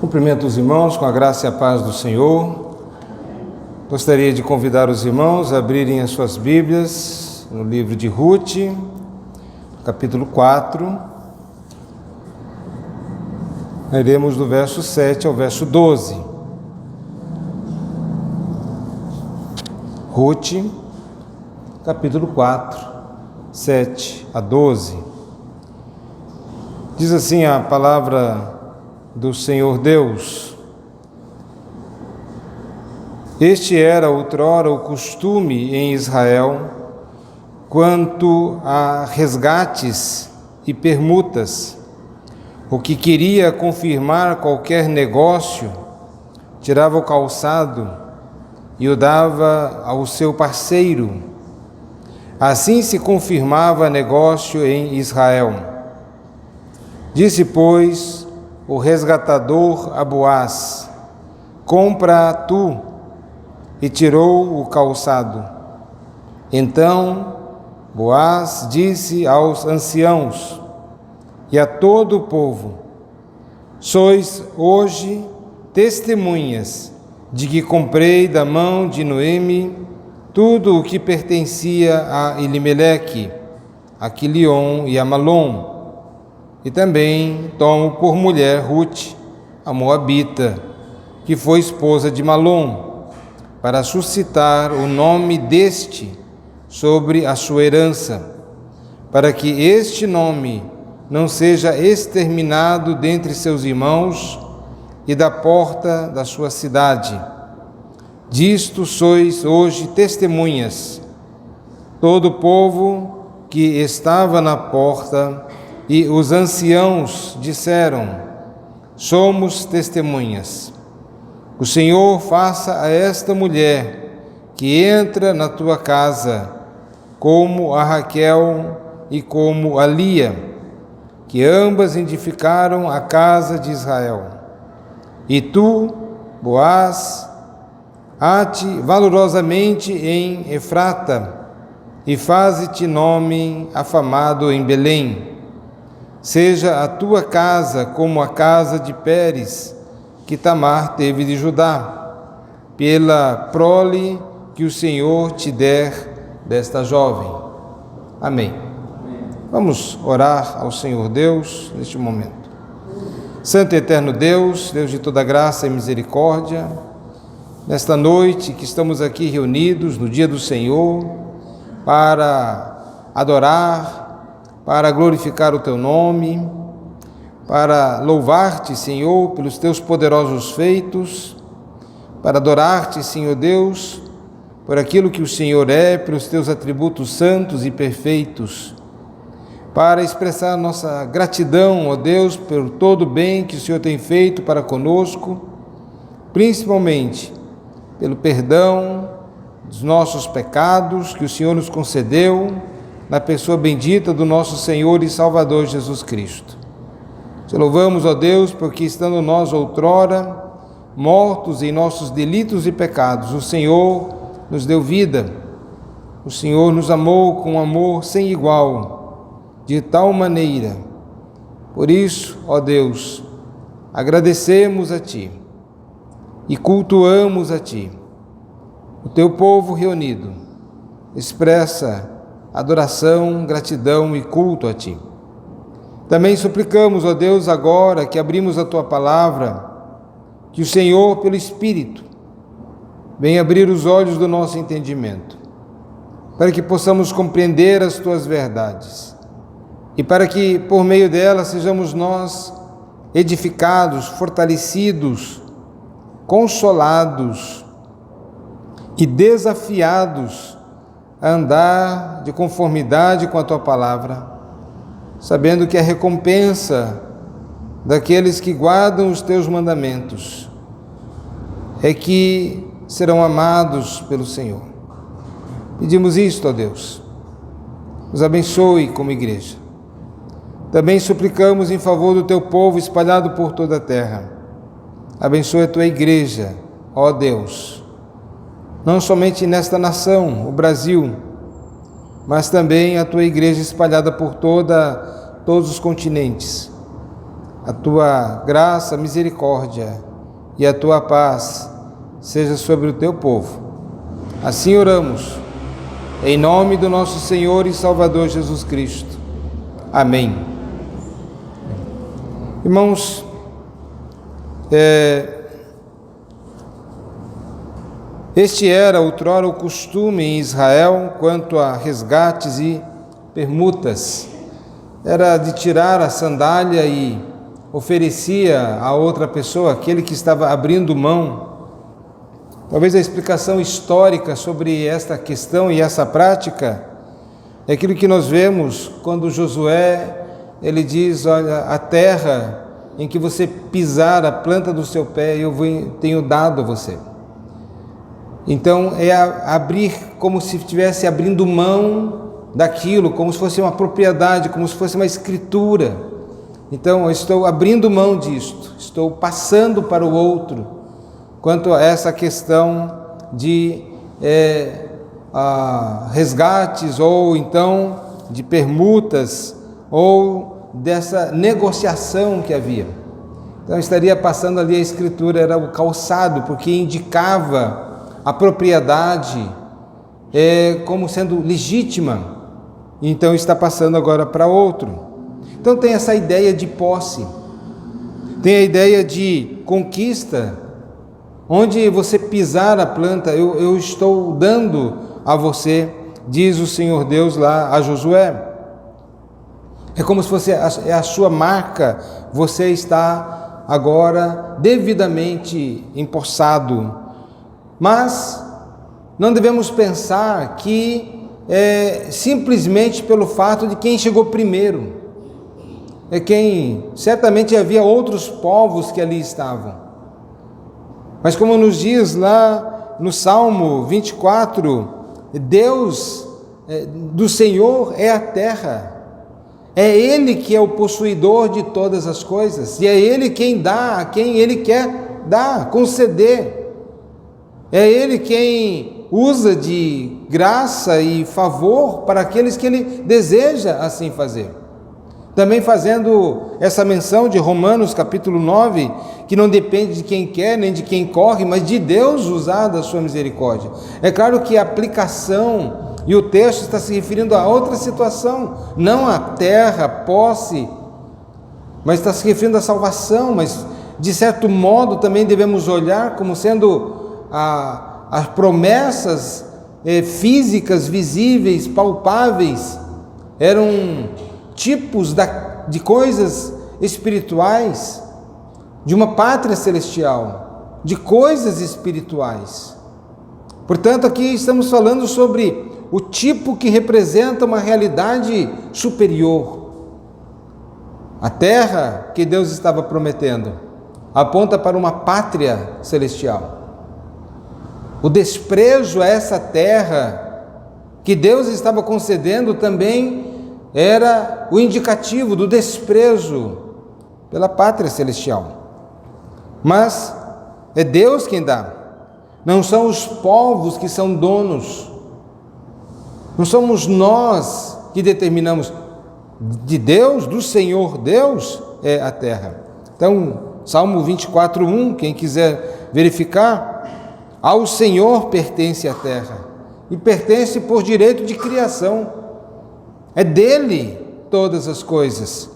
Cumprimento os irmãos com a graça e a paz do Senhor. Gostaria de convidar os irmãos a abrirem as suas Bíblias no livro de Ruth, capítulo 4. Iremos do verso 7 ao verso 12. Ruth, capítulo 4, 7 a 12. Diz assim a palavra do Senhor Deus: Este era outrora o costume em Israel quanto a resgates e permutas. O que queria confirmar qualquer negócio tirava o calçado e o dava ao seu parceiro. Assim se confirmava negócio em Israel. Disse, pois, o resgatador a Boaz: compra tu, e tirou o calçado. Então Boaz disse aos anciãos e a todo o povo: sois hoje testemunhas de que comprei da mão de Noemi tudo o que pertencia a Elimeleque, a Quilion e a Malom. E também tomo por mulher Ruth, a moabita, que foi esposa de Malom, para suscitar o nome deste sobre a sua herança, para que este nome não seja exterminado dentre seus irmãos e da porta da sua cidade. Disto sois hoje testemunhas. Todo o povo que estava na porta e os anciãos disseram: somos testemunhas. O Senhor faça a esta mulher que entra na tua casa, como a Raquel e como a Lia, que ambas edificaram a casa de Israel. E tu, Boaz, ate valorosamente em Efrata, e faze-te nome afamado em Belém. Seja a tua casa como a casa de Pérez, que Tamar teve de Judá, pela prole que o Senhor te der desta jovem. Amém. Vamos orar ao Senhor Deus neste momento. Santo e eterno Deus, Deus de toda graça e misericórdia, nesta noite que estamos aqui reunidos no dia do Senhor para adorar, para glorificar o Teu nome, para louvar-te, Senhor, pelos Teus poderosos feitos, para adorar-te, Senhor Deus, por aquilo que o Senhor é, pelos Teus atributos santos e perfeitos, para expressar nossa gratidão, ó Deus, por todo o bem que o Senhor tem feito para conosco, principalmente pelo perdão dos nossos pecados que o Senhor nos concedeu na pessoa bendita do nosso Senhor e Salvador Jesus Cristo. Te louvamos, ó Deus, porque estando nós outrora mortos em nossos delitos e pecados, o Senhor nos deu vida. O Senhor nos amou com um amor sem igual, de tal maneira. Por isso, ó Deus, agradecemos a Ti e cultuamos a Ti. O Teu povo reunido expressa adoração, gratidão e culto a Ti. Também suplicamos, ó Deus, agora que abrimos a Tua palavra, que o Senhor, pelo Espírito, venha abrir os olhos do nosso entendimento, para que possamos compreender as Tuas verdades e para que, por meio delas, sejamos nós edificados, fortalecidos, consolados e desafiados a andar de conformidade com a Tua palavra, sabendo que a recompensa daqueles que guardam os Teus mandamentos é que serão amados pelo Senhor. Pedimos isto, ó Deus, nos abençoe como igreja. Também suplicamos em favor do Teu povo espalhado por toda a terra. Abençoe a Tua igreja, ó Deus, não somente nesta nação, o Brasil, mas também a Tua igreja espalhada por todos os continentes. a tua graça, misericórdia e a tua paz seja sobre o teu povo. Assim oramos, em nome do nosso Senhor e Salvador Jesus Cristo. Amém. Irmãos, este era outrora o costume em Israel quanto a resgates e permutas. Era de tirar a sandália e oferecia a outra pessoa, aquele que estava abrindo mão. Talvez a explicação histórica sobre esta questão e essa prática é aquilo que nós vemos quando Josué, ele diz, olha, a terra em que você pisar a planta do seu pé, eu tenho dado a você. Então é abrir como se estivesse abrindo mão daquilo, como se fosse uma propriedade, como se fosse uma escritura. Então eu estou abrindo mão disto, estou passando para o outro, quanto a essa questão de resgates, ou então de permutas, ou dessa negociação que havia. Então estaria passando ali a escritura, era o calçado, porque indicava a propriedade como sendo legítima. Então está passando agora para outro. Então tem essa ideia de posse, tem a ideia de conquista, onde você pisar a planta, eu estou dando a você, diz o Senhor Deus lá a Josué. É como se fosse a sua marca, você está agora devidamente empossado. Mas não devemos pensar que simplesmente pelo fato de quem chegou primeiro. Certamente havia outros povos que ali estavam. Mas como nos diz lá no Salmo 24, Deus do Senhor é a terra. É Ele que é o possuidor de todas as coisas. E é Ele quem dá a quem Ele quer dar, conceder. É Ele quem usa de graça e favor para aqueles que Ele deseja assim fazer. Também fazendo essa menção de Romanos capítulo 9, que não depende de quem quer nem de quem corre, mas de Deus usar da sua misericórdia. É claro que a aplicação e o texto está se referindo a outra situação, não a terra, a posse, mas está se referindo à salvação. Mas de certo modo também devemos olhar como sendo as promessas físicas, visíveis, palpáveis, eram tipos de coisas espirituais, de uma pátria celestial, de coisas espirituais. Portanto, aqui estamos falando sobre o tipo que representa uma realidade superior. A terra que Deus estava prometendo aponta para uma pátria celestial. O desprezo a essa terra que Deus estava concedendo também era o indicativo do desprezo pela pátria celestial. Mas é Deus quem dá, não são os povos que são donos, não somos nós que determinamos. De Deus, do Senhor Deus, é a terra. Então, Salmo 24:1, quem quiser verificar, ao Senhor pertence a terra, e pertence por direito de criação. É dele todas as coisas,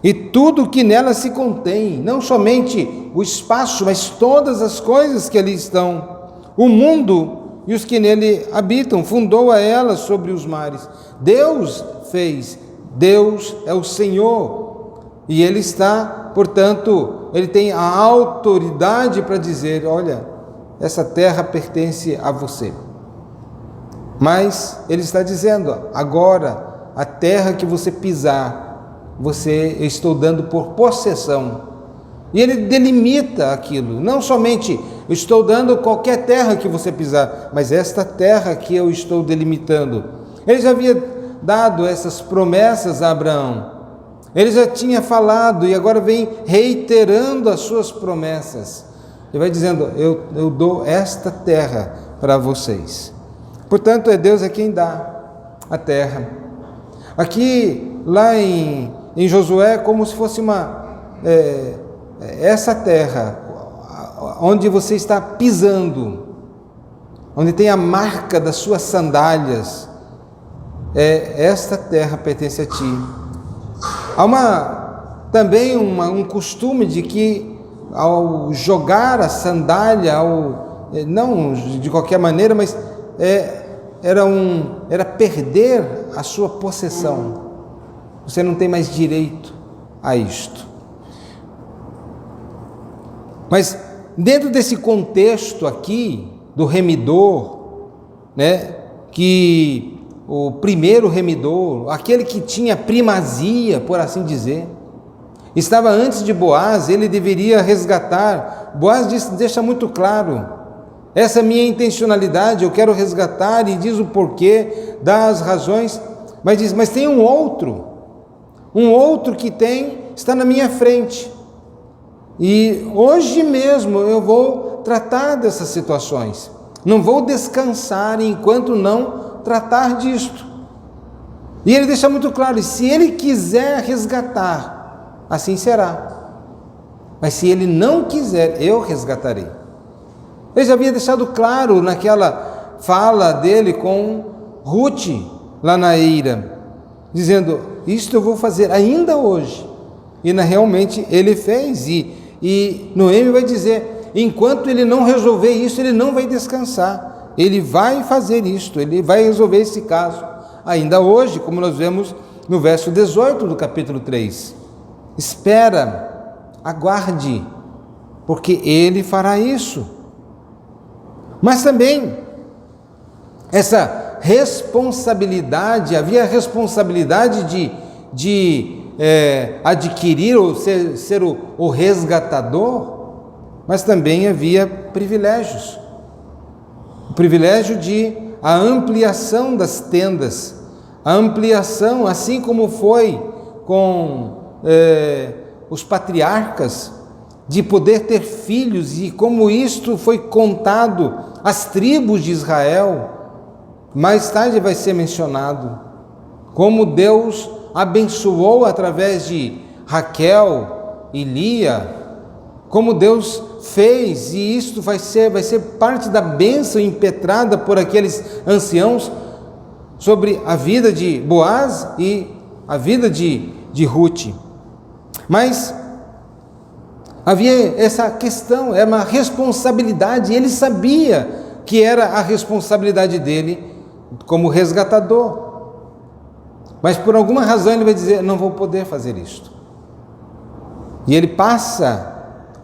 e tudo que nela se contém, não somente o espaço, mas todas as coisas que ali estão, o mundo e os que nele habitam, fundou a ela sobre os mares. Deus fez, Deus é o Senhor, e Ele está, portanto, Ele tem a autoridade para dizer, olha, essa terra pertence a você. Mas Ele está dizendo, agora, a terra que você pisar, eu estou dando por possessão. E Ele delimita aquilo, não somente eu estou dando qualquer terra que você pisar, mas esta terra que eu estou delimitando. Ele já havia dado essas promessas a Abraão, ele já tinha falado e agora vem reiterando as suas promessas. Ele vai dizendo, eu dou esta terra para vocês. Portanto, é Deus quem dá a terra. Aqui, lá em Josué, como se fosse essa terra onde você está pisando, onde tem a marca das suas sandálias, esta terra pertence a ti. Há também um costume de que ao jogar a sandália, não de qualquer maneira, mas era perder a sua possessão. Você não tem mais direito a isto. Mas dentro desse contexto aqui do remidor, que o primeiro remidor, aquele que tinha primazia, por assim dizer, estava antes de Boaz, ele deveria resgatar. Boaz deixa muito claro: essa é a minha intencionalidade, eu quero resgatar, e diz o porquê, dá as razões, mas diz: mas tem um outro que está na minha frente, e hoje mesmo eu vou tratar dessas situações, não vou descansar enquanto não tratar disto. E ele deixa muito claro: se ele quiser resgatar, assim será, mas se ele não quiser, eu resgatarei. Ele já havia deixado claro naquela fala dele com Ruth, lá na eira, dizendo: isto eu vou fazer ainda hoje. E realmente ele fez, e Noemi vai dizer: enquanto ele não resolver isso, ele não vai descansar. Ele vai fazer isto, ele vai resolver esse caso ainda hoje, como nós vemos no verso 18 do capítulo 3. Espera, aguarde, porque ele fará isso. Mas também essa responsabilidade, havia a responsabilidade de adquirir ou ser o resgatador, mas também havia privilégios. O privilégio de a ampliação das tendas, a ampliação, assim como foi com os patriarcas, de poder ter filhos, e como isto foi contado às tribos de Israel. Mais tarde vai ser mencionado como Deus abençoou através de Raquel e Lia, como Deus fez, e isto vai ser parte da bênção impetrada por aqueles anciãos sobre a vida de Boaz e a vida de Ruth. Mas havia essa questão, era uma responsabilidade, e ele sabia que era a responsabilidade dele como resgatador. Mas por alguma razão ele vai dizer: não vou poder fazer isto. E ele passa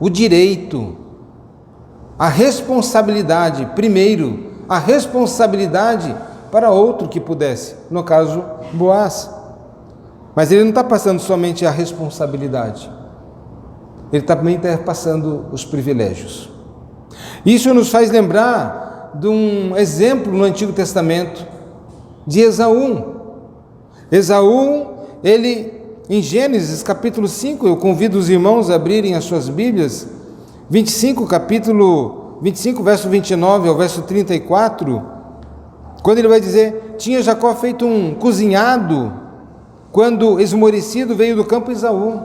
o direito, a responsabilidade, primeiro, a responsabilidade para outro que pudesse, no caso, Boaz. Mas ele não está passando somente a responsabilidade, ele também está passando os privilégios. Isso nos faz lembrar de um exemplo no Antigo Testamento de Esaú. Esaú, ele, em Gênesis capítulo 5, eu convido os irmãos a abrirem as suas Bíblias, capítulo 25, verso 29 ao verso 34, quando ele vai dizer: tinha Jacó feito um cozinhado, quando esmorecido veio do campo Esaú.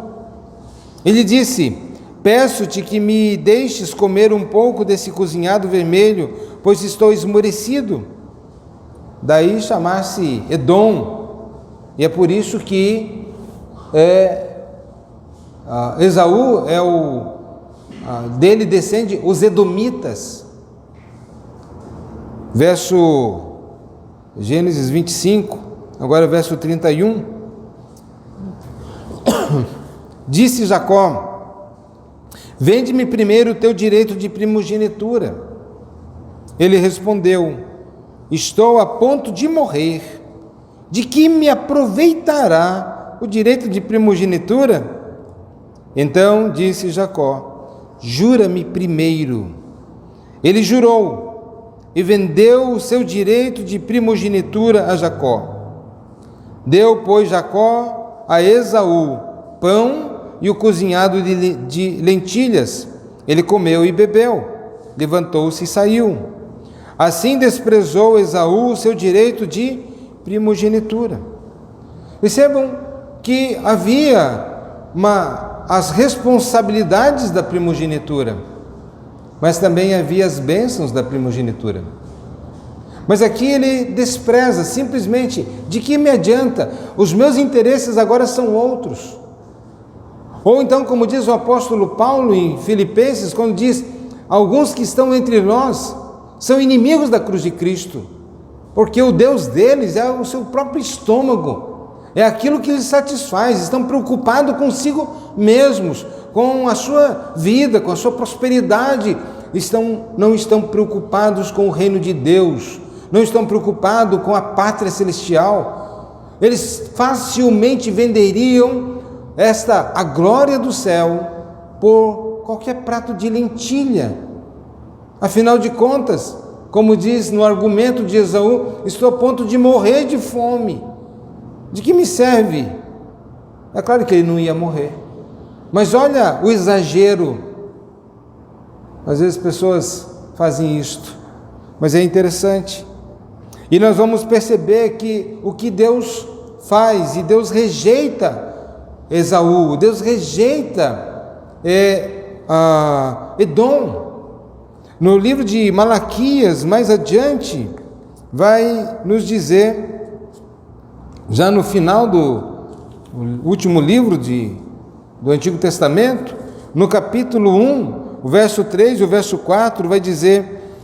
Ele disse: peço-te que me deixes comer um pouco desse cozinhado vermelho, pois estou esmorecido. Daí chamar-se Edom, e é por isso que Esaú dele descende os edomitas. Gênesis 25, agora verso 31. Disse Jacó: vende-me primeiro o teu direito de primogenitura. Ele respondeu: estou a ponto de morrer, de que me aproveitará o direito de primogenitura? Então disse Jacó: jura-me primeiro. Ele jurou e vendeu o seu direito de primogenitura a Jacó. Deu, pois, Jacó a Esaú pão e o cozinhado de lentilhas. Ele comeu e bebeu, levantou-se e saiu. Assim desprezou Esaú o seu direito de primogenitura. Percebam que havia uma as responsabilidades da primogenitura, mas também havia as bênçãos da primogenitura. Mas aqui ele despreza, simplesmente, de que me adianta? Os meus interesses agora são outros. Ou então, como diz o apóstolo Paulo em Filipenses, quando diz, alguns que estão entre nós são inimigos da cruz de Cristo, porque o Deus deles é o seu próprio estômago, é aquilo que lhes satisfaz, estão preocupados consigo mesmos, com a sua vida, com a sua prosperidade, não estão preocupados com o reino de Deus, não estão preocupados com a pátria celestial. Eles facilmente venderiam a glória do céu por qualquer prato de lentilha. Afinal de contas, como diz no argumento de Esaú, estou a ponto de morrer de fome. De que me serve? É claro que ele não ia morrer, mas olha o exagero. Às vezes pessoas fazem isto, mas é interessante. E nós vamos perceber que o que Deus faz, e Deus rejeita Esaú, Deus rejeita Edom. No livro de Malaquias, mais adiante, vai nos dizer, já no final do último livro do Antigo Testamento, no capítulo 1, o verso 3 e o verso 4, vai dizer,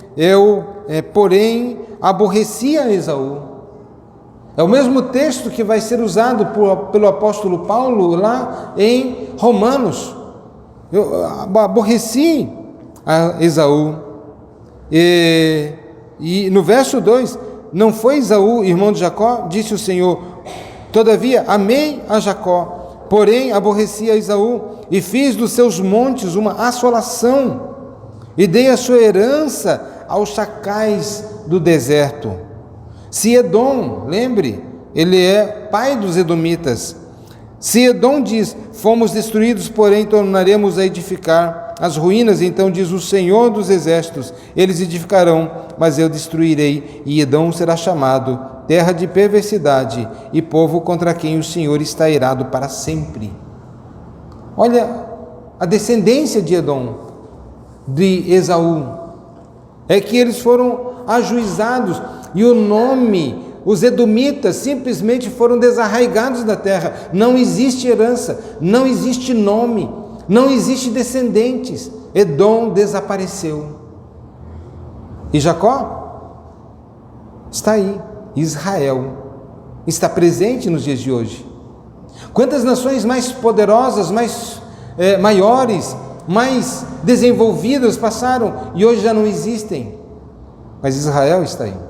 porém, aborrecia Esaú. É o mesmo texto que vai ser usado pelo apóstolo Paulo lá em Romanos. Eu aborreci a Esaú. E no verso 2, não foi Esaú, irmão de Jacó? Disse o Senhor, todavia amei a Jacó, porém aborreci a Esaú, e fiz dos seus montes uma assolação, e dei a sua herança aos chacais do deserto. Se Edom, lembre, ele é pai dos edomitas. Se Edom diz, fomos destruídos, porém tornaremos a edificar as ruínas, então diz o Senhor dos exércitos, eles edificarão, mas eu destruirei, e Edom será chamado terra de perversidade, e povo contra quem o Senhor está irado para sempre. Olha a descendência de Edom, de Esaú, é que eles foram ajuizados, e o nome, os edomitas simplesmente foram desarraigados da terra. Não existe herança, não existe nome, não existe descendentes. Edom desapareceu. E Jacó está aí. Israel está presente nos dias de hoje. Quantas nações mais poderosas, maiores, mais desenvolvidas passaram e hoje já não existem. Mas Israel está aí.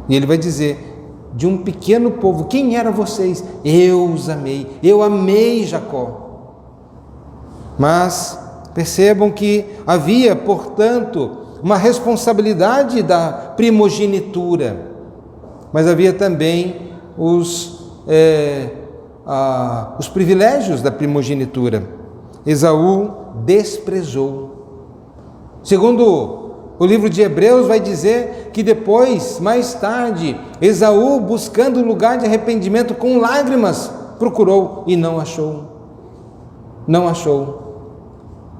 E ele vai dizer, de um pequeno povo, quem eram vocês? Eu os amei, eu amei Jacó. Mas percebam que havia, portanto, uma responsabilidade da primogenitura, mas havia também os privilégios da primogenitura. Esaú desprezou. Segundo o livro de Hebreus vai dizer que depois, mais tarde, Esaú, buscando um lugar de arrependimento com lágrimas, procurou e não achou. Não achou,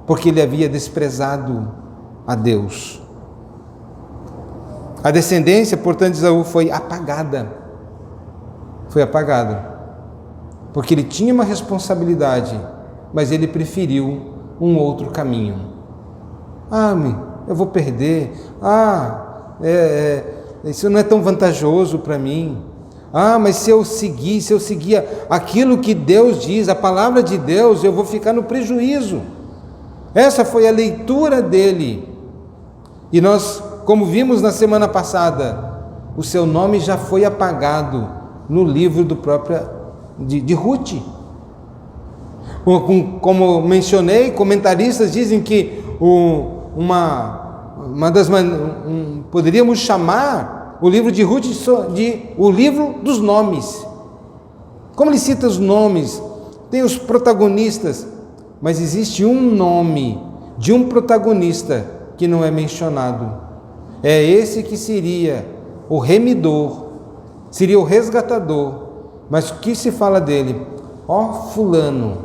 porque ele havia desprezado a Deus. A descendência, portanto, de Esaú foi apagada. Foi apagada, porque ele tinha uma responsabilidade, mas ele preferiu um outro caminho. Eu vou perder, isso não é tão vantajoso para mim, mas se eu seguir aquilo que Deus diz, a palavra de Deus, eu vou ficar no prejuízo. Essa foi a leitura dele, e nós, como vimos na semana passada, o seu nome já foi apagado no livro de Ruth. Como mencionei, comentaristas dizem que poderíamos chamar o livro de Ruth de o livro dos nomes. Como ele cita os nomes, tem os protagonistas, mas existe um nome de um protagonista que não é mencionado. É esse que seria o remidor, seria o resgatador, mas o que se fala dele? Fulano,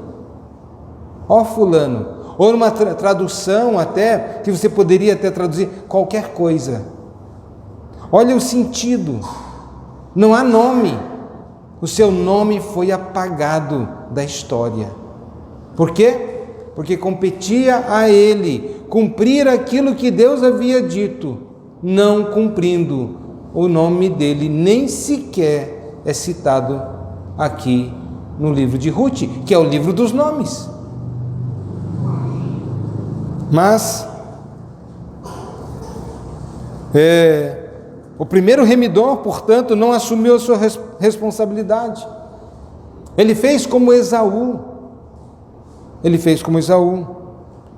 ó fulano, ou numa tradução até, que você poderia até traduzir qualquer coisa. Olha o sentido, não há nome, o seu nome foi apagado da história. Por quê? Porque competia a ele cumprir aquilo que Deus havia dito, não cumprindo, o nome dele nem sequer é citado aqui no livro de Ruth, que é o livro dos nomes. Mas o primeiro remidor, portanto, não assumiu a sua responsabilidade. Ele fez como Esaú.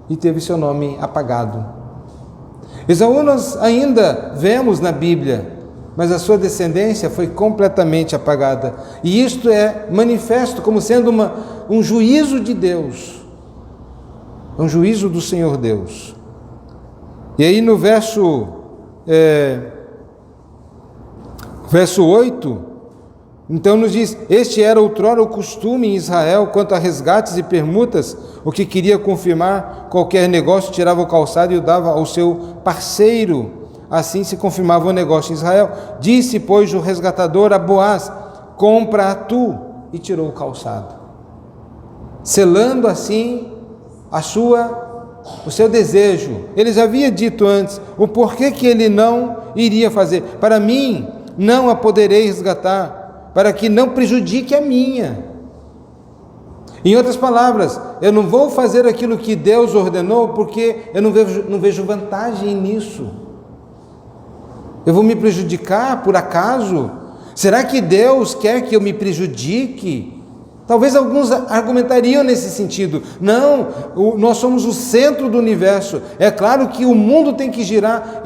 E teve seu nome apagado. Esaú nós ainda vemos na Bíblia, mas a sua descendência foi completamente apagada. E isto é manifesto como sendo um juízo de Deus, um juízo do Senhor Deus. E aí no verso 8, então nos diz: este era outrora o costume em Israel quanto a resgates e permutas, o que queria confirmar qualquer negócio tirava o calçado e o dava ao seu parceiro, assim se confirmava o negócio em Israel. Disse, pois, o resgatador a Boaz: compra tu, e tirou o calçado, selando assim o seu desejo. Ele já havia dito antes o porquê que ele não iria fazer. Para mim não a poderei resgatar, para que não prejudique a minha. Em outras palavras, eu não vou fazer aquilo que Deus ordenou, porque eu não vejo vantagem nisso. Eu vou me prejudicar por acaso? Será que Deus quer que eu me prejudique? Talvez alguns argumentariam nesse sentido. Não, nós somos o centro do universo. É claro que o mundo tem que girar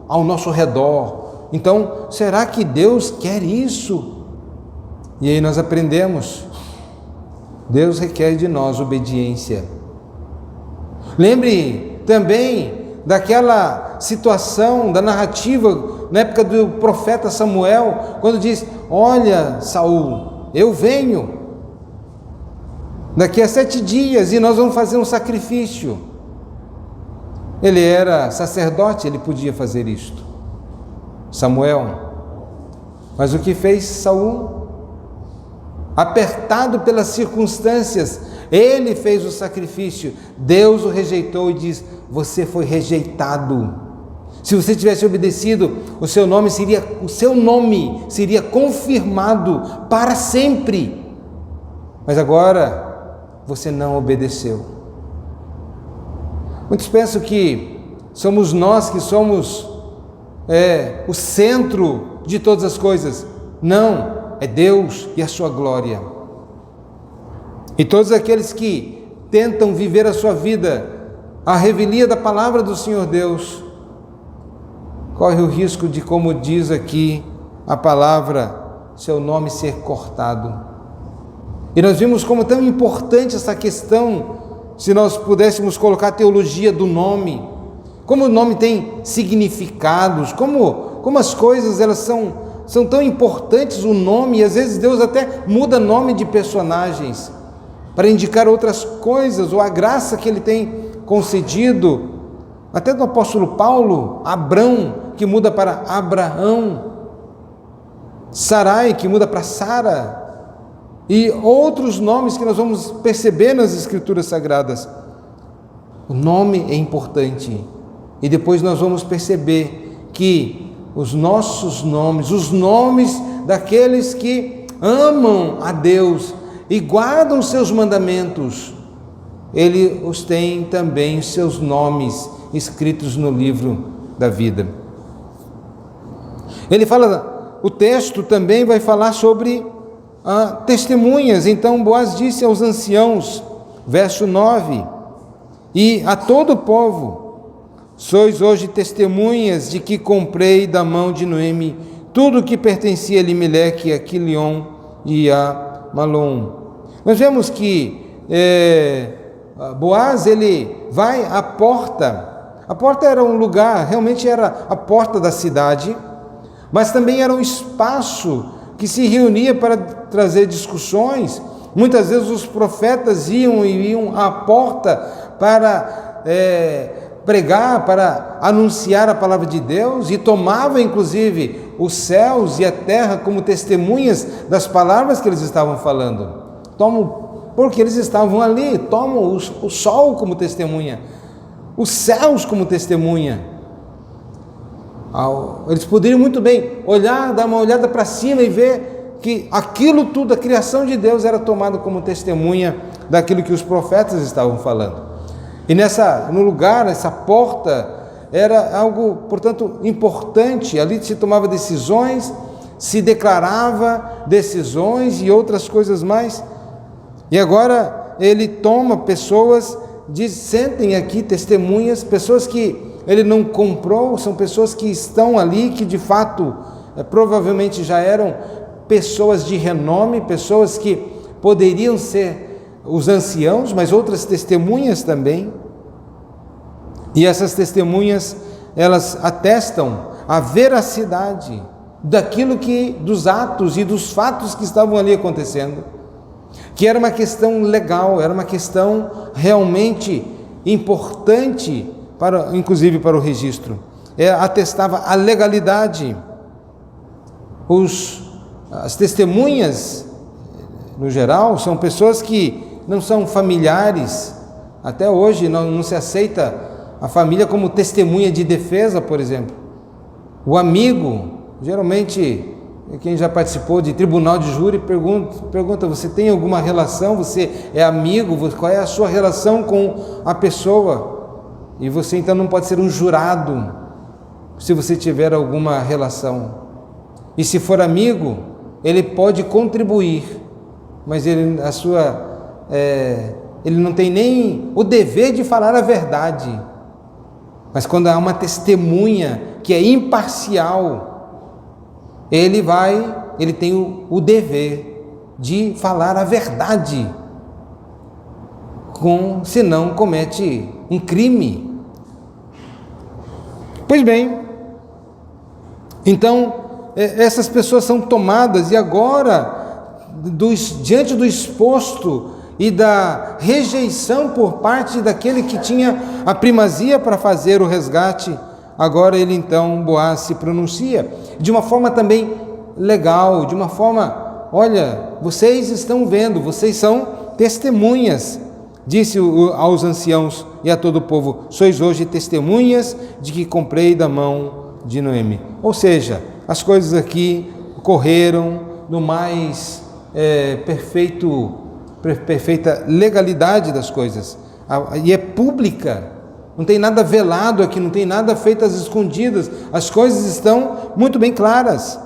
ao nosso redor. Então, será que Deus quer isso? E aí nós aprendemos. Deus requer de nós obediência. Lembre também daquela situação, da narrativa, na época do profeta Samuel, quando diz: olha, Saul, eu venho daqui a 7 dias e nós vamos fazer um sacrifício. Ele era sacerdote, ele podia fazer isto, Samuel. Mas o que fez Saul? Apertado pelas circunstâncias, ele fez o sacrifício. Deus o rejeitou e diz: você foi rejeitado. Se você tivesse obedecido, o seu nome seria confirmado para sempre. Mas agora você não obedeceu. Muitos pensam que somos nós que somos o centro de todas as coisas. Não, é Deus e a sua glória. E todos aqueles que tentam viver a sua vida à revelia da palavra do Senhor Deus, corre o risco de, como diz aqui a palavra, seu nome ser cortado. E nós vimos como tão importante essa questão, se nós pudéssemos colocar a teologia do nome, como o nome tem significados, como as coisas elas são tão importantes, o nome, e às vezes Deus até muda nome de personagens para indicar outras coisas, ou a graça que ele tem concedido, até do apóstolo Paulo, Abrão, que muda para Abraão, Sarai, que muda para Sara, e outros nomes que nós vamos perceber nas Escrituras Sagradas. O nome é importante, e depois nós vamos perceber que os nossos nomes, os nomes daqueles que amam a Deus e guardam os seus mandamentos, Ele os tem também seus nomes escritos no livro da vida. Ele fala, o texto também vai falar sobre testemunhas. Então Boaz disse aos anciãos, verso 9, e a todo o povo: sois hoje testemunhas de que comprei da mão de Noemi tudo o que pertencia a Elimeleque, a Quilion e a Malom. Nós vemos que Boaz, ele vai à porta. A porta era um lugar, realmente era a porta da cidade, mas também era um espaço que se reunia para trazer discussões, Muitas vezes os profetas iam à porta para pregar, para anunciar a palavra de Deus, e tomavam inclusive os céus e a terra como testemunhas das palavras que eles estavam falando. Porque eles estavam ali, tomam o sol como testemunha, os céus como testemunha. Eles poderiam muito bem olhar, dar uma olhada para cima e ver que aquilo tudo, a criação de Deus, era tomado como testemunha daquilo que os profetas estavam falando. E no lugar, essa porta, era algo, portanto, importante. Ali se tomava decisões, se declarava decisões e outras coisas mais. E agora ele toma pessoas, sentem aqui testemunhas, pessoas que ele não comprou, são pessoas que estão ali, que de fato, provavelmente já eram pessoas de renome, pessoas que poderiam ser os anciãos, mas outras testemunhas também. E essas testemunhas, elas atestam a veracidade dos atos e dos fatos que estavam ali acontecendo, que era uma questão legal, era uma questão realmente importante, inclusive para o registro. Atestava a legalidade. As testemunhas, no geral, são pessoas que não são familiares. Até hoje não se aceita a família como testemunha de defesa, por exemplo. O amigo, geralmente, quem já participou de tribunal de júri, pergunta: você tem alguma relação? Você é amigo? Qual é a sua relação com a pessoa? E você então não pode ser um jurado se você tiver alguma relação. E se for amigo, ele pode contribuir, mas ele não tem nem o dever de falar a verdade. Mas quando há uma testemunha que é imparcial, ele tem o dever de falar a verdade, senão comete um crime. Pois bem, então essas pessoas são tomadas, e agora, diante do exposto e da rejeição por parte daquele que tinha a primazia para fazer o resgate, agora ele então, Boaz, se pronuncia de uma forma também legal, de uma forma: olha, vocês estão vendo, vocês são testemunhas, disse aos anciãos e a todo o povo: sois hoje testemunhas de que comprei da mão de Noemi. Ou seja, as coisas aqui correram no mais perfeita legalidade das coisas, e é pública, não tem nada velado aqui, não tem nada feito às escondidas, as coisas estão muito bem claras,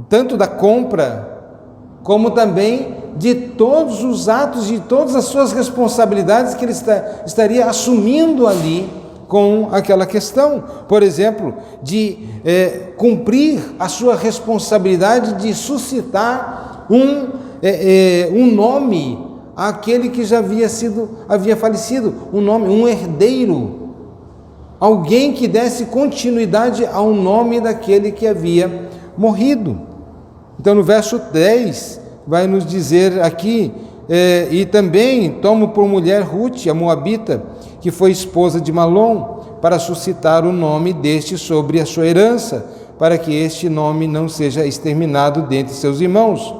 tanto da compra, como também de todos os atos, de todas as suas responsabilidades que ele estaria assumindo ali com aquela questão, por exemplo, de cumprir a sua responsabilidade de suscitar um nome àquele que já havia falecido, um herdeiro, alguém que desse continuidade ao nome daquele que havia morrido. Então no verso 10 vai nos dizer aqui: e também tomo por mulher Ruth, a moabita, que foi esposa de Malom, para suscitar o nome deste sobre a sua herança, para que este nome não seja exterminado dentre seus irmãos.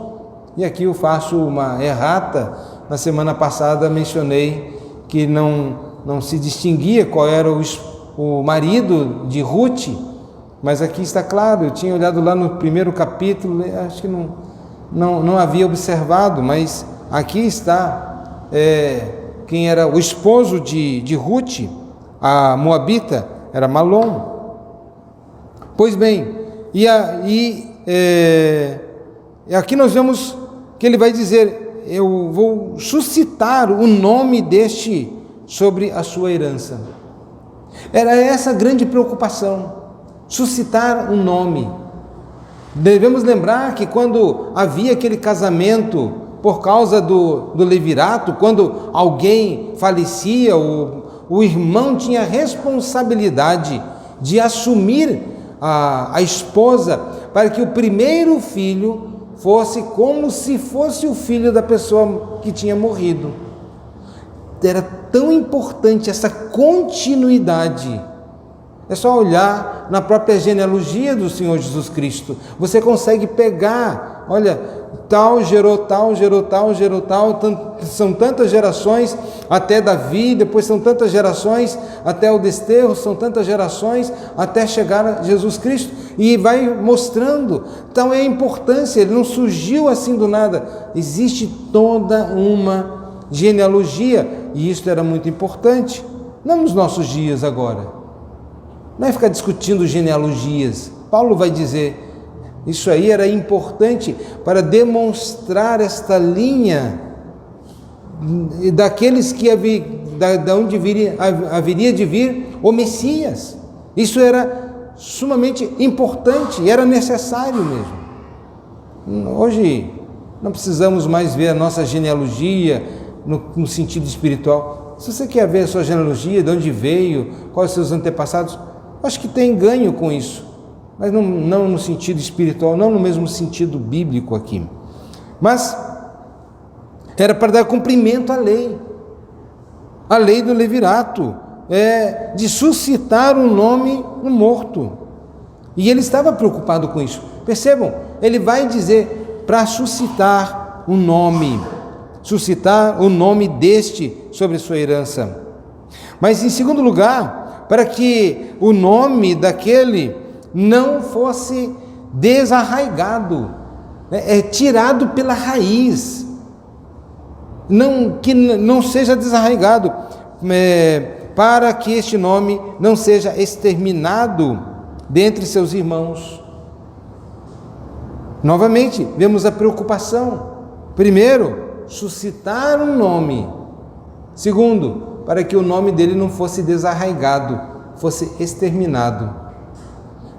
E aqui eu faço uma errata. Na semana passada mencionei que não se distinguia qual era o marido de Ruth, mas aqui está claro. Eu tinha olhado lá no primeiro capítulo, acho que não havia observado, mas aqui está quem era o esposo de Ruth, a moabita, era Malom. Pois bem, e aqui nós vemos que ele vai dizer: eu vou suscitar o nome deste sobre a sua herança. Era essa a grande preocupação, suscitar um nome. Devemos lembrar que quando havia aquele casamento por causa do levirato, quando alguém falecia, o irmão tinha a responsabilidade de assumir a esposa, para que o primeiro filho fosse como se fosse o filho da pessoa que tinha morrido. Era tão importante essa continuidade. É só olhar na própria genealogia do Senhor Jesus Cristo. Você consegue pegar, olha, tal gerou tal, gerou tal, gerou tal, são tantas gerações até Davi, depois são tantas gerações até o desterro, são tantas gerações até chegar a Jesus Cristo, e vai mostrando. Então é a importância, ele não surgiu assim do nada, existe toda uma genealogia, e isso era muito importante, não nos nossos dias agora. Não é ficar discutindo genealogias. Paulo vai dizer, isso aí era importante para demonstrar esta linha daqueles que da onde haveria de vir o Messias. Isso era sumamente importante e era necessário mesmo. Hoje não precisamos mais ver a nossa genealogia no sentido espiritual. Se você quer ver a sua genealogia, de onde veio, quais os seus antepassados, acho que tem ganho com isso, mas não no sentido espiritual, não no mesmo sentido bíblico aqui. Mas era para dar cumprimento à lei do levirato, de suscitar um nome no morto. E ele estava preocupado com isso. Percebam, ele vai dizer para suscitar o nome deste sobre sua herança. Mas em segundo lugar, para que o nome daquele não fosse desarraigado, tirado pela raiz, que não seja desarraigado, para que este nome não seja exterminado dentre seus irmãos. Novamente, vemos a preocupação. Primeiro, suscitar um nome. Segundo, para que o nome dele não fosse desarraigado, fosse exterminado.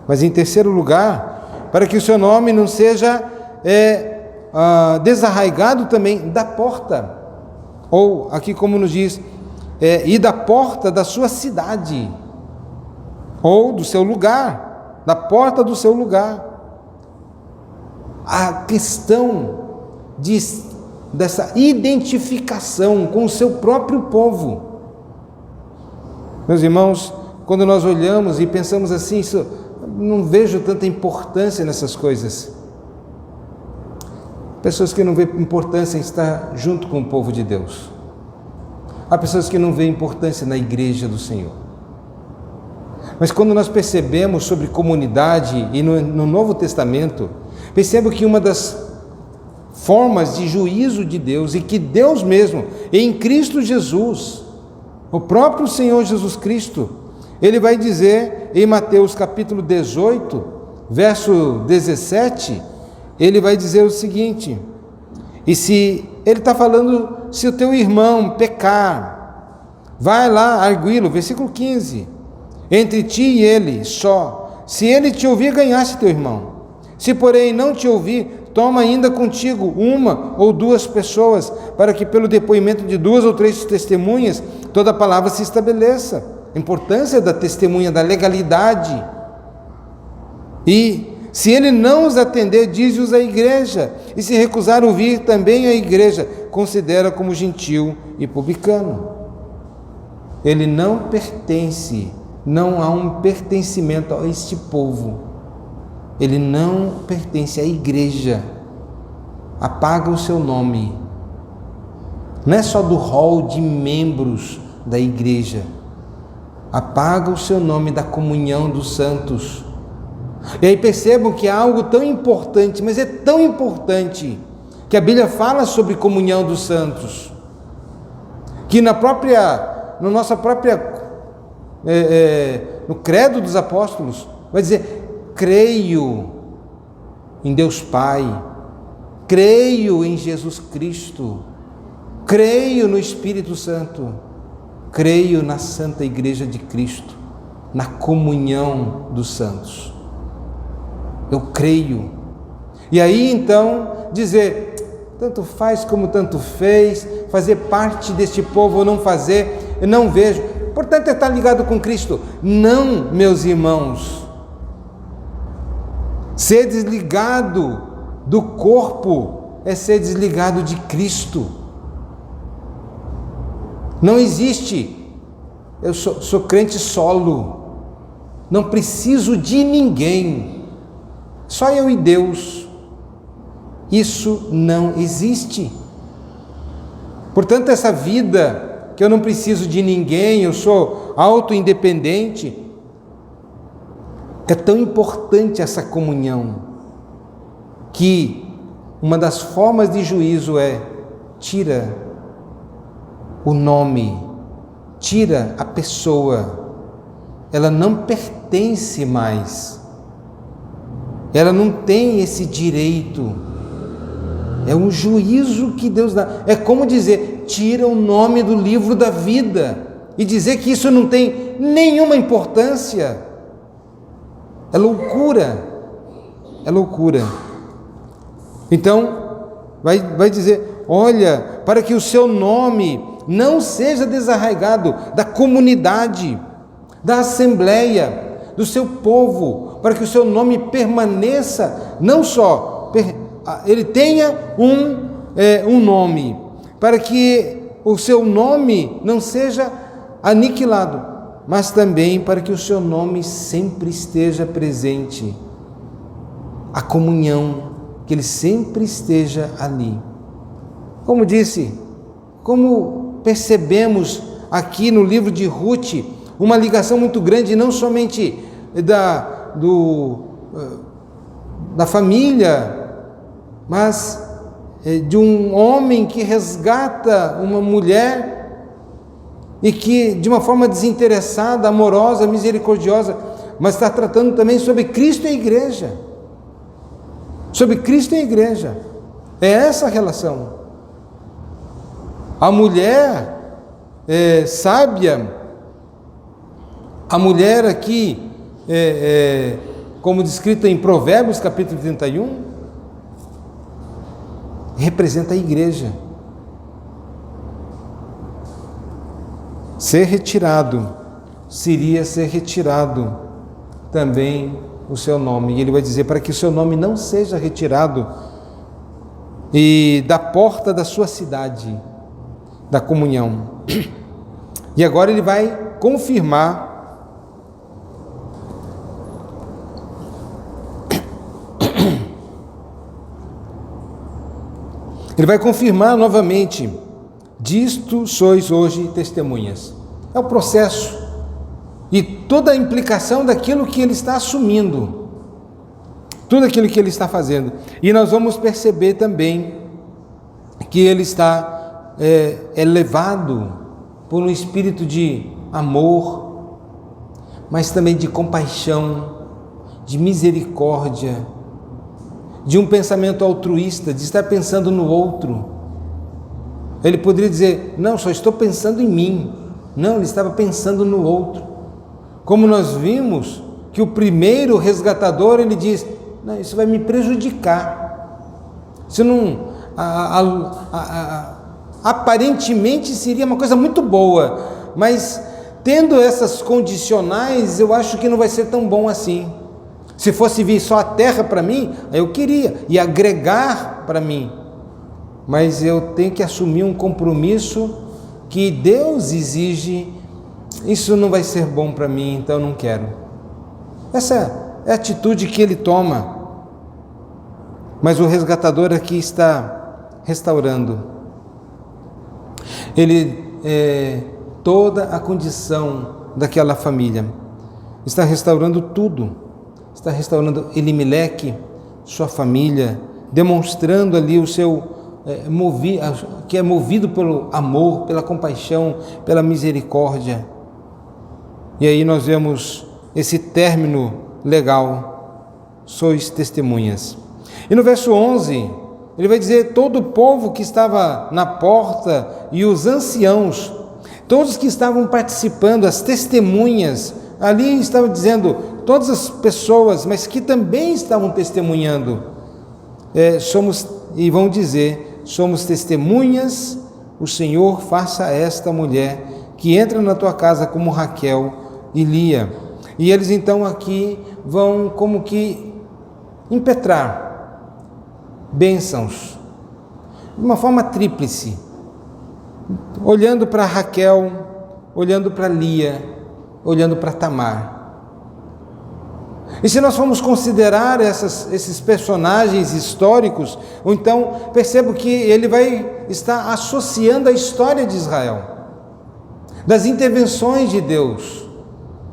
Mas em terceiro lugar, para que o seu nome não seja desarraigado também da porta, ou aqui como nos diz, e da porta da sua cidade, ou do seu lugar, da porta do seu lugar. A questão dessa identificação com o seu próprio povo. Meus irmãos, quando nós olhamos e pensamos assim, não vejo tanta importância nessas coisas. Pessoas que não veem importância em estar junto com o povo de Deus. Há pessoas que não veem importância na igreja do Senhor. Mas quando nós percebemos sobre comunidade e no Novo Testamento, percebo que uma das formas de juízo de Deus, e que Deus mesmo, em Cristo Jesus, o próprio Senhor Jesus Cristo, ele vai dizer em Mateus capítulo 18, verso 17, ele vai dizer o seguinte, ele está falando, se o teu irmão pecar, vai lá arguí-lo, versículo 15, entre ti e ele só, se ele te ouvir, ganhaste teu irmão, se porém não te ouvir, toma ainda contigo uma ou duas pessoas, para que pelo depoimento de 2 ou 3 testemunhas, toda palavra se estabeleça. A importância da testemunha, da legalidade. E se ele não os atender, dize-os à igreja, e se recusar ouvir também a igreja, considera como gentil e publicano. Ele não pertence, não há um pertencimento a este povo. Ele não pertence à igreja, apaga o seu nome, não é só do rol de membros da igreja, apaga o seu nome da comunhão dos santos. E aí percebam que é algo tão importante, mas é tão importante, que a Bíblia fala sobre comunhão dos santos, que no credo dos apóstolos, vai dizer, creio em Deus Pai, creio em Jesus Cristo, creio no Espírito Santo, creio na Santa Igreja de Cristo, na comunhão dos santos. Eu creio. E aí então dizer, tanto faz como tanto fez, fazer parte deste povo ou não fazer, eu não vejo. Portanto, é estar ligado com Cristo. Não, meus irmãos. Ser desligado do corpo é ser desligado de Cristo. Não existe, eu sou crente solo, não preciso de ninguém, só eu e Deus. Isso não existe. Portanto, essa vida que eu não preciso de ninguém, eu sou auto-independente, é tão importante essa comunhão, que uma das formas de juízo é: tira o nome, tira a pessoa, ela não pertence mais, ela não tem esse direito. É um juízo que Deus dá. É como dizer, tira o nome do livro da vida e dizer que isso não tem nenhuma importância. É loucura. É loucura. Então, vai dizer, olha, para que o seu nome não seja desarraigado da comunidade, da assembleia, do seu povo, para que o seu nome permaneça, não só ele tenha um nome, para que o seu nome não seja aniquilado, mas também para que o seu nome sempre esteja presente, a comunhão, que ele sempre esteja ali. Como disse, como percebemos aqui no livro de Ruth, uma ligação muito grande, não somente da família, mas de um homem que resgata uma mulher e que de uma forma desinteressada, amorosa, misericordiosa, mas está tratando também sobre Cristo e a igreja. Sobre Cristo e a igreja. É essa a relação. A mulher sábia, a mulher aqui, como descrita em Provérbios capítulo 31, representa a igreja. Ser retirado seria ser retirado também o seu nome. E ele vai dizer, para que o seu nome não seja retirado e da porta da sua cidade, da comunhão. E agora ele vai confirmar novamente: disto sois hoje testemunhas. É o processo e toda a implicação daquilo que ele está assumindo, tudo aquilo que ele está fazendo. E nós vamos perceber também que ele está elevado por um espírito de amor, mas também de compaixão, de misericórdia, de um pensamento altruísta, de estar pensando no outro. Ele poderia dizer, não, só estou pensando em mim. Não, ele estava pensando no outro. Como nós vimos que o primeiro resgatador, ele diz, não, isso vai me prejudicar. Isso não, aparentemente seria uma coisa muito boa, mas tendo essas condicionais, eu acho que não vai ser tão bom assim. Se fosse vir só a terra para mim, eu queria, e agregar para mim, mas eu tenho que assumir um compromisso que Deus exige. Isso não vai ser bom para mim, então eu não quero. Essa é a atitude que ele toma. Mas o resgatador aqui está restaurando. Ele, toda a condição daquela família, está restaurando tudo. Está restaurando Elimeleque, sua família, demonstrando ali o seu que é movido pelo amor, pela compaixão, pela misericórdia. E aí nós vemos esse término legal: sois testemunhas. E no verso 11, ele vai dizer: todo o povo que estava na porta e os anciãos, todos que estavam participando, as testemunhas, ali estavam dizendo, todas as pessoas, mas que também estavam testemunhando, e vão dizer, somos testemunhas, o Senhor faça a esta mulher que entra na tua casa como Raquel e Lia. E eles então aqui vão como que impetrar bênçãos, de uma forma tríplice, olhando para Raquel, olhando para Lia, olhando para Tamar. E se nós formos considerar esses personagens históricos, ou então percebo que ele vai estar associando a história de Israel, das intervenções de Deus,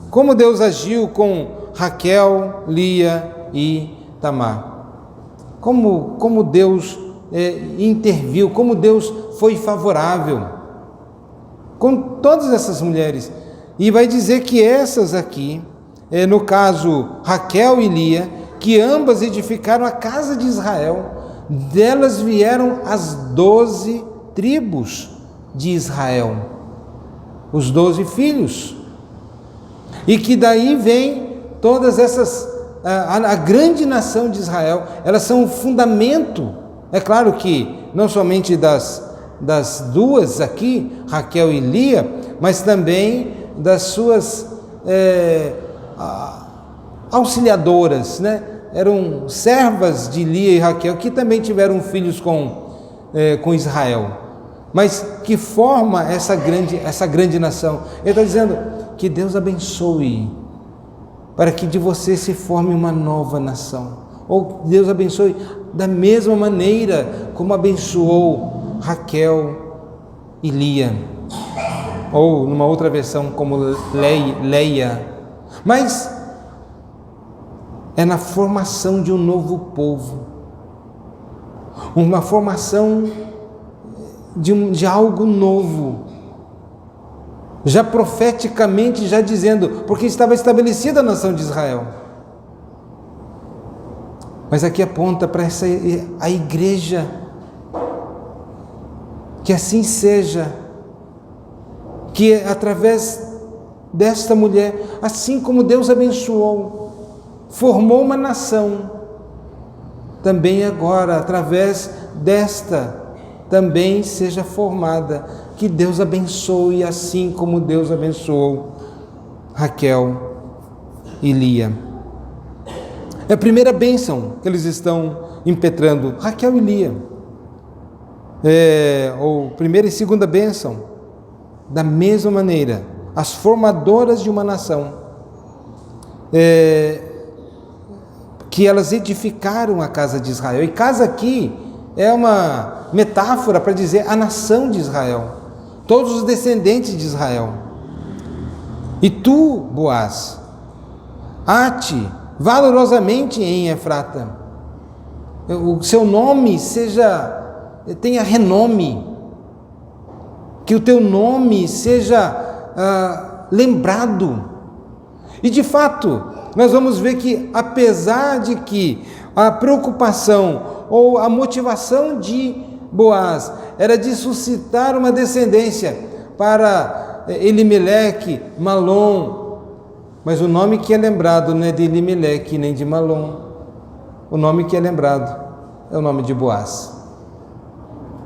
como Deus agiu com Raquel, Lia e Tamar, como Deus interviu, como Deus foi favorável com todas essas mulheres. E vai dizer que essas aqui, no caso Raquel e Lia, que ambas edificaram a casa de Israel, delas vieram as 12 tribos de Israel, os 12 filhos, e que daí vem todas essas, a grande nação de Israel. Elas são o fundamento, é claro que não somente das duas aqui, Raquel e Lia, mas também das suas auxiliadoras, né? Eram servas de Lia e Raquel, que também tiveram filhos com Israel, mas que forma essa grande nação. Ele está dizendo que Deus abençoe, para que de você se forme uma nova nação, ou Deus abençoe da mesma maneira como abençoou Raquel e Lia, ou numa outra versão como Leia, mas é na formação de um novo povo, uma formação de algo novo, já profeticamente, já dizendo, porque estava estabelecida a nação de Israel. Mas aqui aponta para a igreja, que assim seja, que através desta mulher, assim como Deus abençoou, formou uma nação, também agora, através desta, também seja formada, que Deus abençoe, assim como Deus abençoou Raquel e Lia. É a primeira bênção que eles estão impetrando, Raquel e Lia. Ou primeira e segunda bênção, da mesma maneira, as formadoras de uma nação, que elas edificaram a casa de Israel. E casa aqui é uma metáfora para dizer a nação de Israel, todos os descendentes de Israel. E tu, Boaz, ate valorosamente em Efrata, o seu nome tenha renome, que o teu nome seja lembrado. E de fato, nós vamos ver que, apesar de que a preocupação ou a motivação de Boaz era de suscitar uma descendência para Elimeleque, Malom, mas o nome que é lembrado não é de Elimeleque nem de Malom, o nome que é lembrado é o nome de Boaz,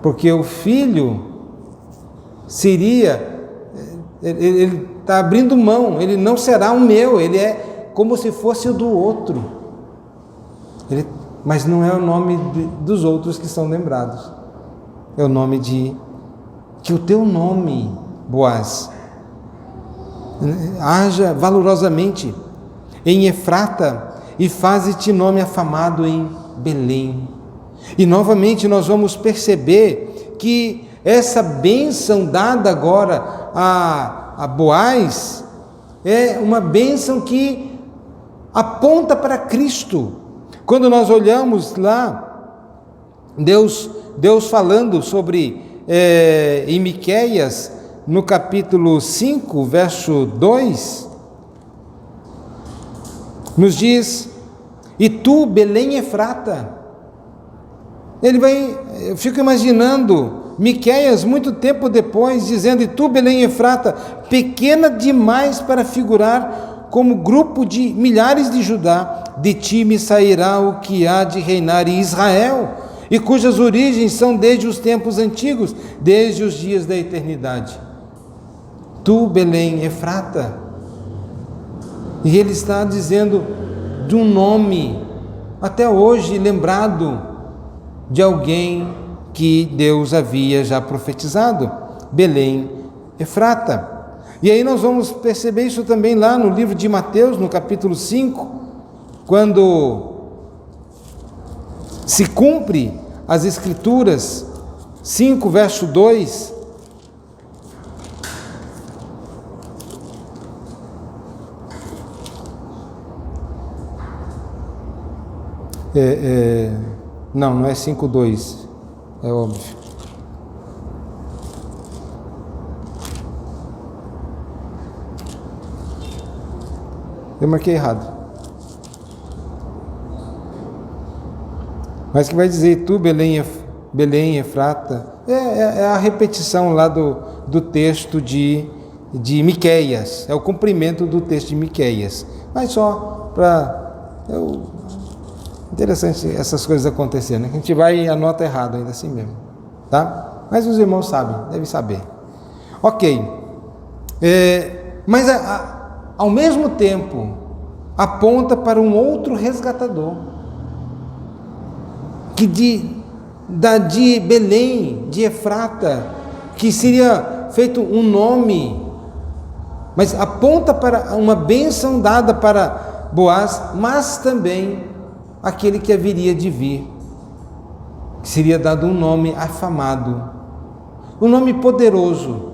porque o filho seria, ele está abrindo mão, ele não será o meu, ele é como se fosse o do outro, mas não é o nome dos outros que são lembrados, é o nome que o teu nome, Boaz, haja valorosamente em Efrata e faze-te nome afamado em Belém. E novamente nós vamos perceber que essa bênção dada agora a Boaz é uma bênção que aponta para Cristo. Quando nós olhamos lá, Deus falando sobre em Miqueias, no capítulo 5, verso 2, nos diz: e tu, Belém Efrata. Eu fico imaginando Miqueias muito tempo depois dizendo: e tu, Belém Efrata, pequena demais para figurar como grupo de milhares de Judá, de ti me sairá o que há de reinar em Israel, e cujas origens são desde os tempos antigos, desde os dias da eternidade. Tu, Belém Efrata. E ele está dizendo de um nome até hoje lembrado de alguém que Deus havia já profetizado, Belém Efrata. E aí nós vamos perceber isso também lá no livro de Mateus, no capítulo 5, quando se cumpre as Escrituras, 5, verso 2, não é 5:2, é óbvio. Eu marquei errado. Mas que vai dizer, tu, Belém Efrata, é a repetição lá do texto de Miqueias, é o cumprimento do texto de Miqueias. Mas só para... interessante essas coisas acontecerem, né? A gente vai e anota errado ainda assim mesmo, tá? Mas os irmãos sabem, devem saber. Ok. Mas ao mesmo tempo aponta para um outro resgatador, que de Belém, de Efrata, que seria feito um nome, mas aponta para uma bênção dada para Boaz, mas também aquele que haveria de vir, que seria dado um nome afamado, um nome poderoso.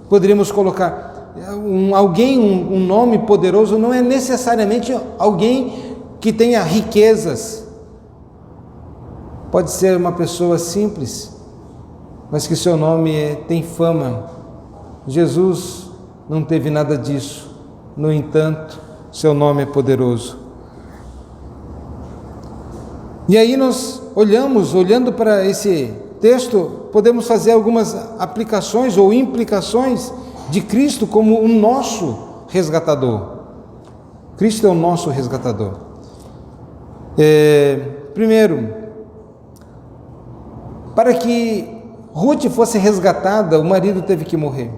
Poderíamos colocar um nome poderoso não é necessariamente alguém que tenha riquezas, pode ser uma pessoa simples, mas que seu nome tem fama. Jesus não teve nada disso, no entanto, seu nome é poderoso. E aí nós olhando para esse texto, podemos fazer algumas aplicações ou implicações de Cristo como o nosso resgatador. Cristo é o nosso resgatador. Primeiro, para que Ruth fosse resgatada, o marido teve que morrer.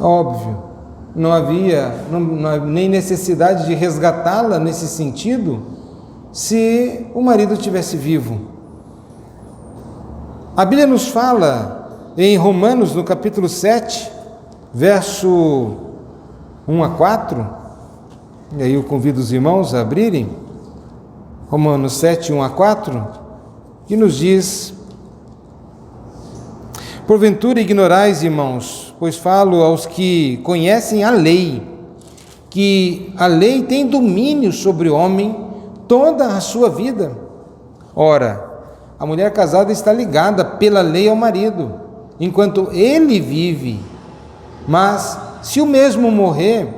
Óbvio, não havia nem necessidade de resgatá-la nesse sentido, se o marido estivesse vivo. A Bíblia nos fala em Romanos, no capítulo 7, verso 1 a 4, e aí eu convido os irmãos a abrirem, Romanos 7, 1 a 4, que nos diz: porventura ignorais, irmãos, pois falo aos que conhecem a lei, que a lei tem domínio sobre o homem toda a sua vida. Ora, a mulher casada está ligada pela lei ao marido, enquanto ele vive, mas se o mesmo morrer,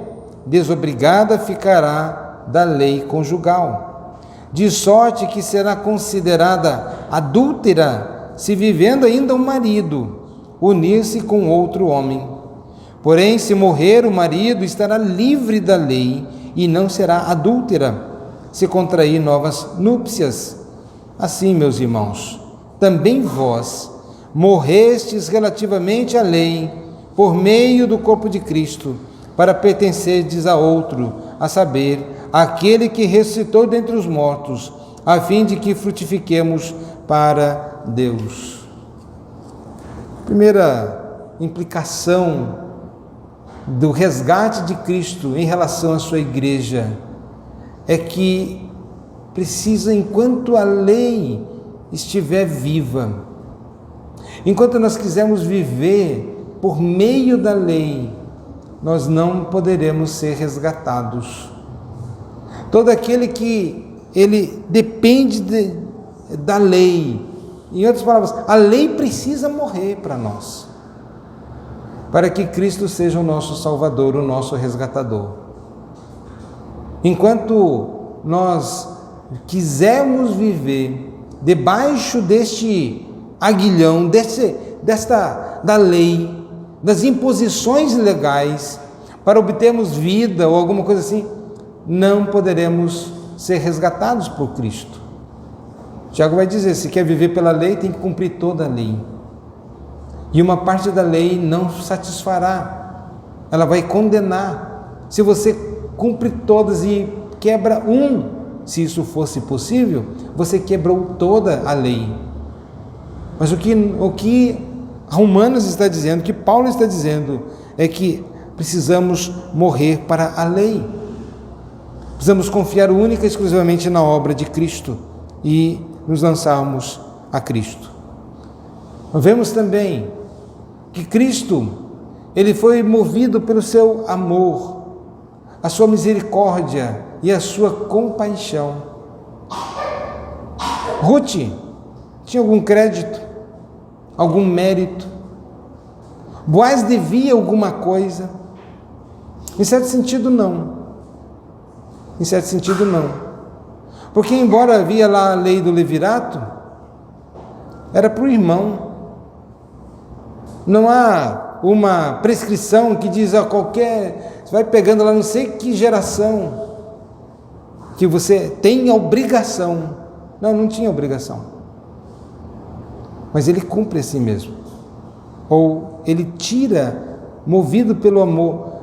desobrigada ficará da lei conjugal, de sorte que será considerada adúltera se vivendo ainda o marido unir-se com outro homem. Porém, se morrer o marido, estará livre da lei e não será adúltera se contrair novas núpcias. Assim, meus irmãos, também vós morrestes relativamente à lei por meio do corpo de Cristo, para pertencerdes a outro, a saber, aquele que ressuscitou dentre os mortos, a fim de que frutifiquemos para Deus. Primeira implicação do resgate de Cristo em relação à sua igreja é que precisa, enquanto a lei estiver viva, enquanto nós quisermos viver por meio da lei, nós não poderemos ser resgatados. Todo aquele que ele depende da lei, em outras palavras, a lei precisa morrer para nós, para que Cristo seja o nosso Salvador, o nosso resgatador. Enquanto nós quisermos viver debaixo deste aguilhão, da lei, das imposições legais, para obtermos vida ou alguma coisa assim, não poderemos ser resgatados por Cristo. Tiago vai dizer, se quer viver pela lei, tem que cumprir toda a lei. E uma parte da lei não satisfará, ela vai condenar. Se você cumpre todas e quebra se isso fosse possível, você quebrou toda a lei. Mas o que Romanos está dizendo, o que Paulo está dizendo, é que precisamos morrer para a lei. Precisamos confiar única e exclusivamente na obra de Cristo e nos lançarmos a Cristo. Vemos também que Cristo, ele foi movido pelo seu amor, a sua misericórdia e a sua compaixão. Ruth tinha algum crédito, algum mérito? Boaz devia alguma coisa? Em certo sentido, não. Em certo sentido, não. Porque embora havia lá a lei do levirato, era para o irmão. Não há uma prescrição que diz a qualquer... Você vai pegando lá não sei que geração que você tem a obrigação. Não tinha obrigação. Mas ele cumpre assim mesmo. Ou ele tira, movido pelo amor,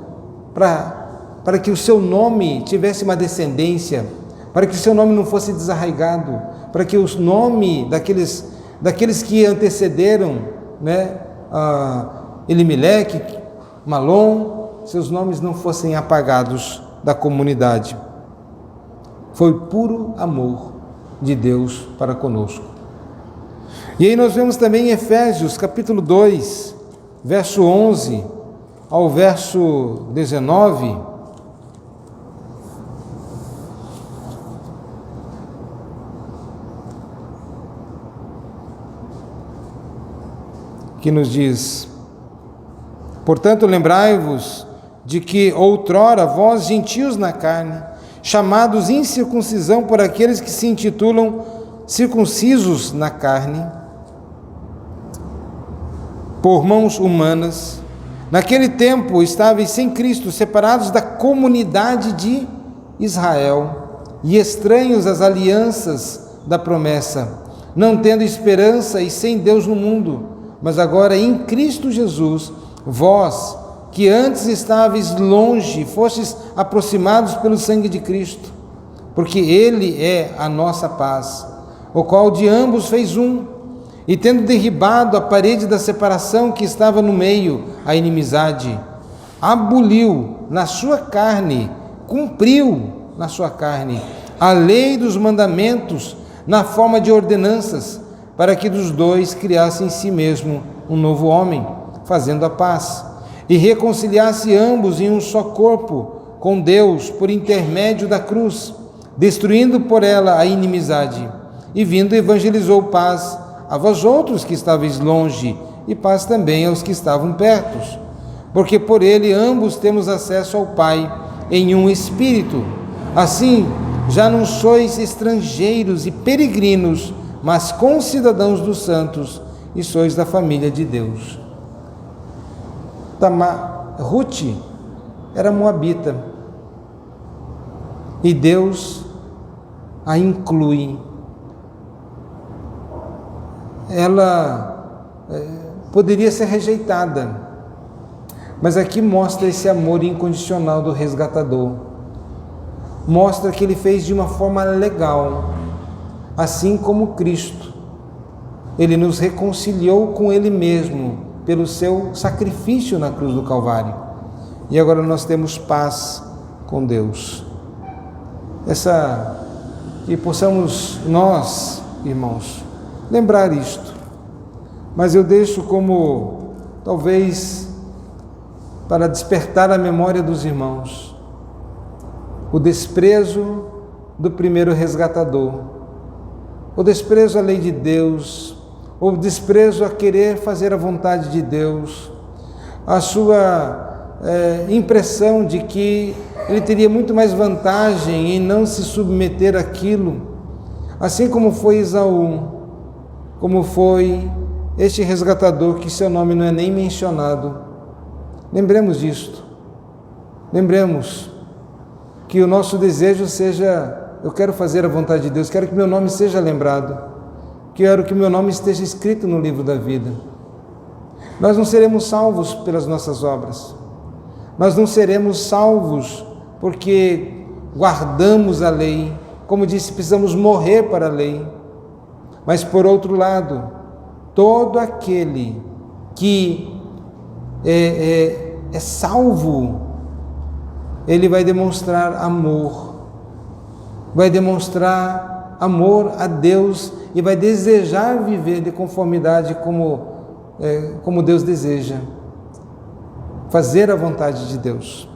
para que o seu nome tivesse uma descendência, para que o seu nome não fosse desarraigado, para que o nome daqueles que antecederam, Elimeleque, Malom, seus nomes não fossem apagados da comunidade. Foi puro amor de Deus para conosco. E aí nós vemos também em Efésios capítulo 2, verso 11 ao verso 19, que nos diz: portanto, lembrai-vos de que outrora vós, gentios na carne, chamados incircuncisão por aqueles que se intitulam circuncisos na carne, por mãos humanas, naquele tempo estáveis sem Cristo, separados da comunidade de Israel e estranhos às alianças da promessa, não tendo esperança e sem Deus no mundo. Mas agora em Cristo Jesus, vós que antes estáveis longe, fostes aproximados pelo sangue de Cristo, porque Ele é a nossa paz, o qual de ambos fez um, e tendo derribado a parede da separação que estava no meio, a inimizade, aboliu na sua carne, cumpriu na sua carne a lei dos mandamentos na forma de ordenanças, para que dos dois criasse em si mesmo um novo homem, fazendo a paz, e reconciliasse ambos em um só corpo com Deus por intermédio da cruz, destruindo por ela a inimizade, e vindo evangelizou paz a vós outros que estáveis longe, e paz também aos que estavam perto, porque por ele ambos temos acesso ao Pai em um Espírito. Assim, já não sois estrangeiros e peregrinos, mas concidadãos dos santos, e sois da família de Deus. Ruth era moabita, e Deus a inclui. Ela poderia ser rejeitada, mas aqui mostra esse amor incondicional do resgatador. Mostra que ele fez de uma forma legal, assim como Cristo. Ele nos reconciliou com Ele mesmo pelo seu sacrifício na cruz do Calvário. E agora nós temos paz com Deus. Que possamos nós, irmãos, lembrar isto. Mas eu deixo como, talvez, para despertar a memória dos irmãos, o desprezo do primeiro resgatador, o desprezo à lei de Deus, o desprezo a querer fazer a vontade de Deus, a sua impressão de que ele teria muito mais vantagem em não se submeter àquilo, assim como foi Esaú, como foi este resgatador que seu nome não é nem mencionado. Lembremos disto. Lembremos que o nosso desejo seja: eu quero fazer a vontade de Deus, quero que meu nome seja lembrado, quero que meu nome esteja escrito no livro da vida. Nós não seremos salvos pelas nossas obras, nós não seremos salvos porque guardamos a lei, como disse, precisamos morrer para a lei. Mas por outro lado, todo aquele que é salvo, ele vai demonstrar amor a Deus e vai desejar viver de conformidade como Deus deseja, fazer a vontade de Deus.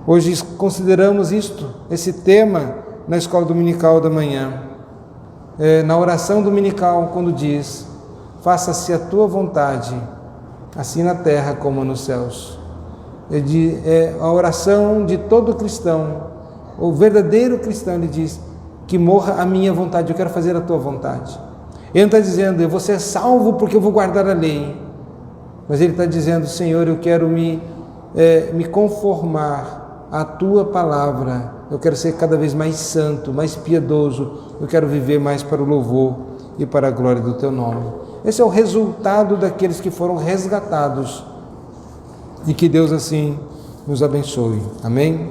Hoje consideramos esse tema na escola dominical da manhã, na oração dominical, quando diz: faça-se a tua vontade, assim na terra como nos céus. É a oração de todo cristão, o verdadeiro cristão. Ele diz: que morra a minha vontade, eu quero fazer a tua vontade. Ele não está dizendo: eu vou ser salvo porque eu vou guardar a lei, mas ele está dizendo: Senhor, eu quero me conformar à tua palavra, eu quero ser cada vez mais santo, mais piedoso, eu quero viver mais para o louvor e para a glória do teu nome. Esse é o resultado daqueles que foram resgatados, e que Deus assim nos abençoe. Amém?